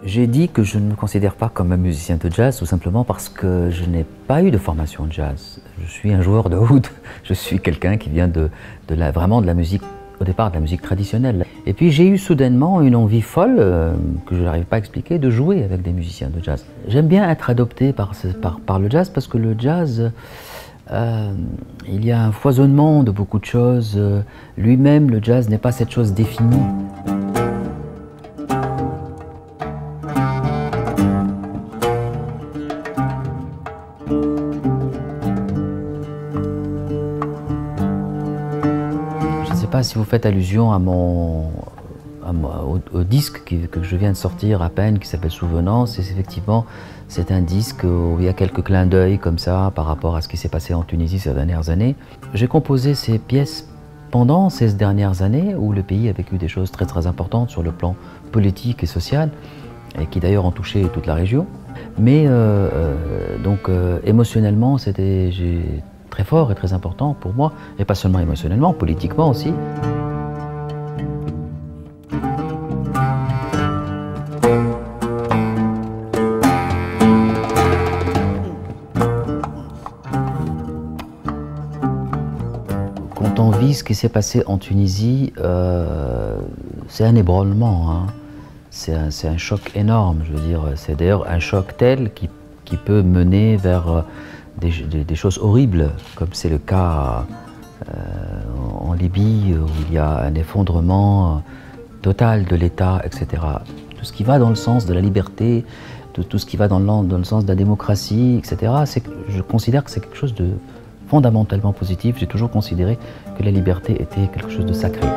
J'ai dit que je ne me considère pas comme un musicien de jazz, tout simplement parce que je n'ai pas eu de formation de jazz. Je suis un joueur de oud, je suis quelqu'un qui vient vraiment de la musique, au départ de la musique traditionnelle. Et puis j'ai eu soudainement une envie folle, que je n'arrive pas à expliquer, de jouer avec des musiciens de jazz. J'aime bien être adopté par le jazz parce que le jazz, il y a un foisonnement de beaucoup de choses. Lui-même, le jazz n'est pas cette chose définie. Je ne sais pas si vous faites allusion au disque que je viens de sortir à peine, qui s'appelle Souvenance. Et effectivement, c'est un disque où il y a quelques clins d'œil comme ça par rapport à ce qui s'est passé en Tunisie ces dernières années. J'ai composé ces pièces pendant ces dernières années où le pays a vécu des choses très très importantes sur le plan politique et social, et qui d'ailleurs ont touché toute la région. Mais émotionnellement, c'était très fort et très important pour moi, et pas seulement émotionnellement, politiquement aussi. Quand on vit ce qui s'est passé en Tunisie, c'est un ébranlement, hein. C'est un choc énorme, je veux dire. C'est d'ailleurs un choc tel qui peut mener vers des choses horribles, comme c'est le cas en Libye, où il y a un effondrement total de l'État, etc. Tout ce qui va dans le sens de la liberté, tout ce qui va dans le sens de la démocratie, etc. Je considère que c'est quelque chose de fondamentalement positif. J'ai toujours considéré que la liberté était quelque chose de sacré.